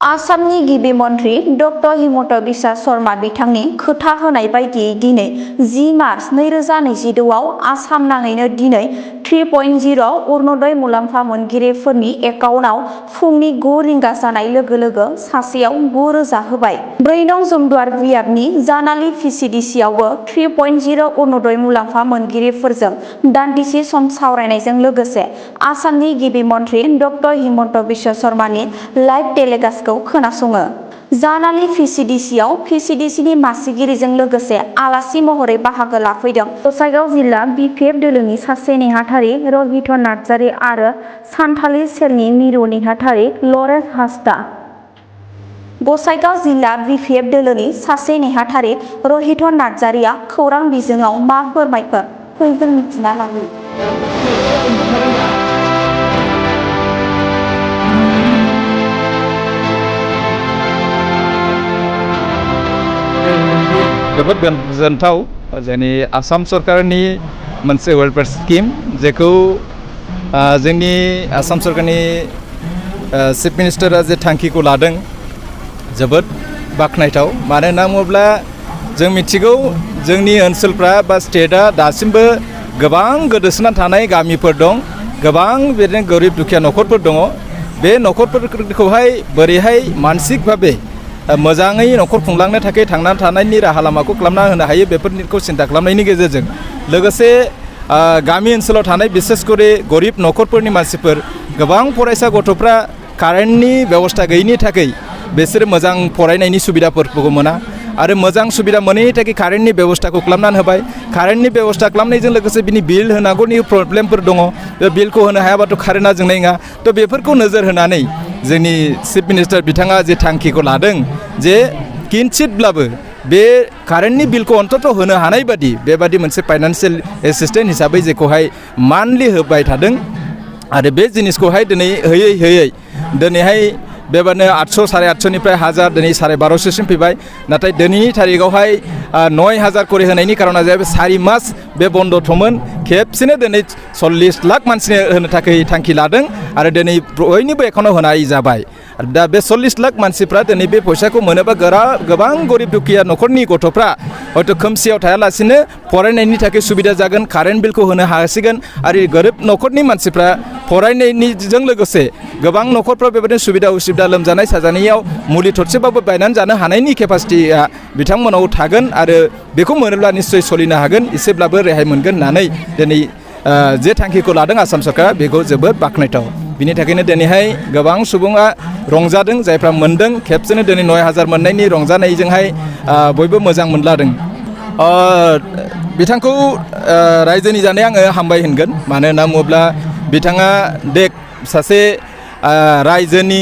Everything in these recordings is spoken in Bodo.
आसामनि गिबि मन्थ्रि डक्टर हिमन्त बिश्व शर्मा बिथांनि खोथा होनाय बायदियै दिनै 10 मार्च 2022 आव आसाम नाङैनो दिनै 3.0 अरुणोदय मुलाम्फा मोनगिरिफोरनि एकाउन्टआव फुंनि 9 रिंगा जानाय लोगो लोगो सासेयाव 9,000 होबाय। 4 नं जमदुवार बियाबनि जानालि VCDC आवबो 3.0 अरुणोदय मुलाम्फा मोनगिरिफोरजों दान्दिसे सम सावरायनायजों लोगोसे आसामनि गिबि मन्थ्रि डक्टर हिमन्त बिश्व शर्मानि लाइभ टेलिकास्टखौ खोनासङो। जानालि VCDC आव VCDCनि मासिगिरिजों लोगोसे आलासि महरै बाहागो लाफैदों गसाइगाव जिल्ला BPF दोलोनि सासे नेहाथारि रहित नार्जारी आरो सान्थालि सेलनि मिरु नेहाथारि लरेन्स हासदा। गसाइगाव जिल्ला BPF दोलोनि सासे नेहाथारि रहित नार्जारीआ खौरां बिजोङाव मा फोरमायखो फै जों मिथिना लागोन। जोबोद गोजोनथाव जोंनि आसाम सरकारनि मोनसे वेलफेयार स्किम जेखौ जोंनि आसाम सरकारनि चिफ मिनिस्टारा जे थांखिखौ लादों जोबोद बाख्नायथाव। मानो होनना बुङोब्ला जों मिथिगौ जोंनि ओनसोलफ्रा बा स्टेटआ दासिमबो गोबां गोदोसोना थानाय गामिफोर दं, गोबां बिदिनो गोरिब दुखिया न'खरफोर दङ। बे न'खरफोरखौहाय बोरैहाय मानसिक भाबे मोजाङै न'खर खुंलांनो थाखाय थांनानै थानायनि राहा लामाखौ खालामना होनो हायो बेफोरखौ सिन्था खालामनायनि गेजेरजों लोगोसे गामि ओनसोलाव थानाय बिसेस करे गरिब न'खरफोरनि मानसिफोर गोबां फरायसा गथ'फ्रा कारेन्टनि बेबस्था गैयिनि थाखाय बिसोरो मोजां फरायनायनि सुबिदाफोरखौ मोना आरो मोजां सुबिदा मोनैनि थाखाय कारेन्टनि बेबस्थाखौ खालामनानै होबाय। कारेन्टनि बेबस्था खालामनायजों लोगोसे बिनि बिल होनांगौनि प्रब्लेमफोर दङ। बे बिलखौ होनो हायाबाथ' कारेन्टआ जोंनाय नङा। थ' बेफोरखौ नोजोर होनानै जोंनि चिफ मिनिस्टार बिथाङा जे थांखिखौ लादों जे किन्चितब्लाबो बे कारेन्टनि बिलखौ अन्तत होनो हानाय बादि बेबादि मोनसे फाइनान्सियेल एसिस्टेन्ट हिसाबै जेखौहाय मान्थलि होबाय थादों आरो बे जिनिसखौहाय दिनै होयै दिनैहाय बेबादिनो 800 850निफ्राय 1000 दिनै 1250सिम फैबाय। नाथाय दिनैनि थारिखआवहाय 9000 करि होनायनि कारना जाहैबाय 4 मास बे बन्द'थ'मोन। खेबसेनो दिनै 40 लाख मानसिनो होनो थाखाय थांखि लादों आरो दिनै बयनिबो एकाउन्टआव होनाय जाबाय। दा बे 40 लाख मानसिफ्रा दिनै बे फैसाखौ मोनोबा गोबां गरिब दुखिया न'खरनि गथ'फ्रा हयथ' खोमसियाव थायालासिनो फरायनायनि थाखाय सुबिदा जागोन, कारेन्ट बिलखौ होनो हासिगोन आरो गोरिब न'खरनि मानसिफ्रा फरायनायनिजों लोगोसे गोबां न'खरफ्राव बेबायदिनो सुबिदा उसुबिदा लोमजानाय साजानायाव मुलि थरसेबाबो बायनानै जानो हानायनि केपासिटिया बिथांमोनाव थागोन आरो बेखौ मोनोब्ला निश्चय सोलिनो हागोन, एसेब्लाबो रेहाय मोनगोन होननानै दिनै जे थांखिखौ लादों आसाम सरकारा बेखौ जोबोद बाख्नायथाव। बिनि थाखायनो दिनैहाय गोबां सुबुङा रंजादों, जायफ्रा मोनदों खेबसेनो दिनै 9000 मोननायनि रंजानायजोंहाय बयबो मोजां मोनलादों। बिथांखौ रायजोनि जानाय आङो हामबाय होनगोन। मानो होनना बुङोब्ला बिथाङा सासे रायजोनि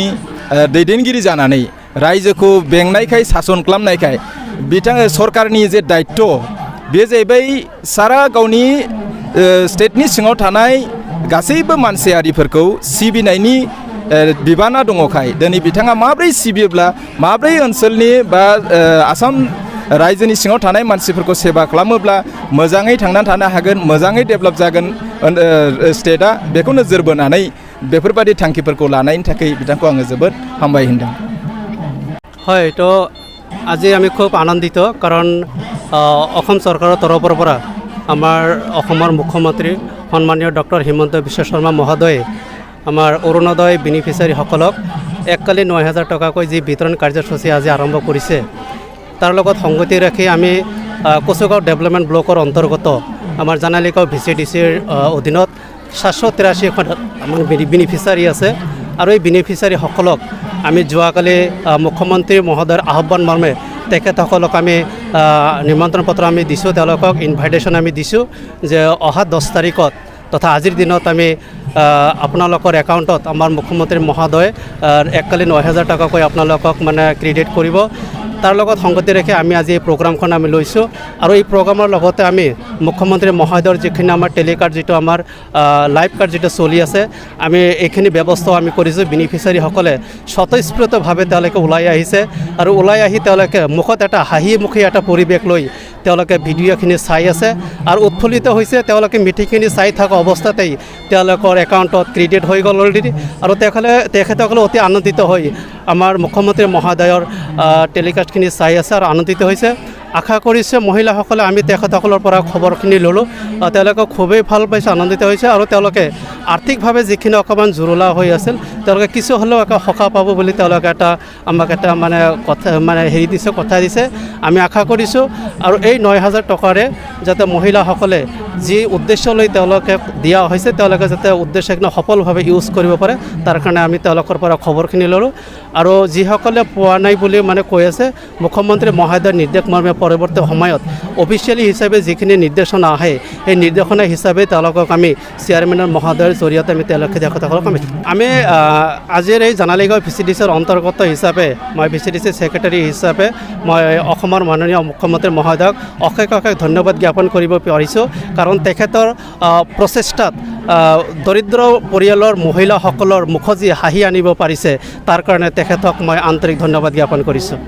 दैदेनगिरि जानानै रायजोखौ बेंनायखाय सासन खालामनायखाय बिथाङा सरकारनि जे दायित्व बे जाहैबाय सारा गावनि स्टेटनि सिङाव थानाय गासैबो मानसियारिफोरखौ सिबिनायनि बिबाना दङखाय दिनै बिथाङा माब्रै सिबियोब्ला माब्रै ओनसोलनि बा आसाम रायजोनि सिङाव थानाय मानसिफोरखौ सेवा खालामोब्ला मोजाङै थांनानै थानो हागोन, मोजाङै डेभेलप जागोन स्टेटआ, बेखौ नोजोर बोनानै बेफोरबायदि थांखिफोरखौ लानायनि थाखाय बिथांखौ आङो जोबोद हामबाय होनदों। হয়, তো আজি আমি খুব আনন্দিত কাৰণ অসম চৰকাৰৰ তৰফৰ পৰা আমাৰ অসমৰ মুখ্যমন্ত্ৰী সন্মানীয় ডক্টৰ হিমন্ত বিশ্ব শৰ্মা মহোদয়ে আমাৰ অৰুণোদয় বেনিফিচিয়াৰীসকলক এককালি 9000 টকাকৈ যি বিতৰণ কাৰ্যসূচী আজি আৰম্ভ কৰিছে তাৰ লগত সংগতি ৰাখি আমি কচুগাঁও ডেভেলপমেণ্ট ব্লকৰ অন্তৰ্গত আমাৰ জানালিগাঁও VCDCৰ অধীনত 783খন আমাৰ বেনিফিচিয়াৰী আছে আৰু এই বেনিফিচিয়াৰীসকলক আমি যোৱাকালি মুখ্যমন্ত্ৰী মহোদয়ৰ আহ্বান মৰ্মে তেখেতসকলক আমি নিমন্ত্ৰণ পত্ৰ আমি দিছোঁ, তেওঁলোকক ইনভাইটেশ্যন আমি দিছোঁ যে অহা 10 তাৰিখত তথা আজিৰ দিনত আমি আপোনালোকৰ একাউণ্টত আমাৰ মুখ্যমন্ত্ৰী মহোদয় এককালি 9000 টকাকৈ আপোনালোকক মানে ক্ৰেডিট কৰিব। তাৰ লগত সংগতি ৰাখি আমি আজি এই প্ৰগ্ৰামখন আমি লৈছোঁ আৰু এই প্ৰগ্ৰামৰ লগতে আমি মুখ্যমন্ত্ৰী মহোদয়ৰ যিখিনি আমাৰ টেলিকাৰ্ড যিটো আমাৰ লাইভ কাৰ্ড যিটো চলি আছে আমি এইখিনি ব্যৱস্থাও আমি কৰিছোঁ। বেনিফিচিয়াৰীসকলে স্বতঃস্ফূৰ্তভাৱে তেওঁলোকে ওলাই আহিছে আৰু ওলাই আহি তেওঁলোকে মুখত এটা হাঁহিমুখী এটা পৰিৱেশ লৈ তেওঁলোকে ভিডিঅ'খিনি চাই আছে আৰু উৎফুল্লিত হৈছে তেওঁলোকে মিটিংখিনি চাই থকা অৱস্থাতেই তেওঁলোকৰ একাউণ্টত ক্ৰেডিট হৈ গ'ল অলৰেডি আৰু তেখেতসকলে অতি আনন্দিত হৈ আমাৰ মুখ্যমন্ত্ৰী মহোদয়ৰ টেলিকাষ্টখিনি চাই আছে আৰু আনন্দিত হৈছে আশা কৰিছে মহিলাসকলে আমি তেখেতসকলৰ পৰা খবৰখিনি ল'লোঁ তেওঁলোকে খুবেই ভাল পাইছে আনন্দিত হৈছে আৰু তেওঁলোকে আৰ্থিকভাৱে যিখিনি অকণমান জুৰুলা হৈ আছিল তেওঁলোকে কিছু হ'লেও এটা সকাহ পাব বুলি তেওঁলোকে আমাক এটা কথা দিছে আমি আশা কৰিছোঁ আৰু এই 9,000 টকাৰে যাতে মহিলাসকলে যি উদ্দেশ্য লৈ তেওঁলোকে দিয়া হৈছে তেওঁলোকে যাতে উদ্দেশ্যখিনি সফলভাৱে ইউজ কৰিব পাৰে তাৰ কাৰণে আমি তেওঁলোকৰ পৰা খবৰখিনি ল'লোঁ আৰু যিসকলে পোৱা নাই বুলি কৈ আছে মুখ্যমন্ত্ৰী মহোদয়ৰ নিৰ্দেশ মৰ্মে পৰৱৰ্তী সময়ত অফিচিয়েলি হিচাপে যিখিনি নিৰ্দেশনা আহে সেই নিৰ্দেশনা হিচাপে তেওঁলোকক আমি চেয়াৰমেনৰ মহোদয়ৰ জৰিয়তে আমি তেখেতসকলক আমি আজিৰ এই জানালীগাঁও VCDCৰ অন্তৰ্গত হিচাপে মই VCDC ছেক্ৰেটাৰী হিচাপে মই অসমৰ মাননীয় মুখ্যমন্ত্ৰী মহোদয়ক অশেষ ধন্যবাদ জ্ঞাপন কৰিব পাৰিছোঁ কাৰণ তেখেতৰ প্ৰচেষ্টাত দৰিদ্ৰ পৰিয়ালৰ মহিলাসকলৰ মুখত যি হাঁহি আনিব পাৰিছে তাৰ কাৰণে তেখেতক মই আন্তৰিক ধন্যবাদ জ্ঞাপন কৰিছোঁ।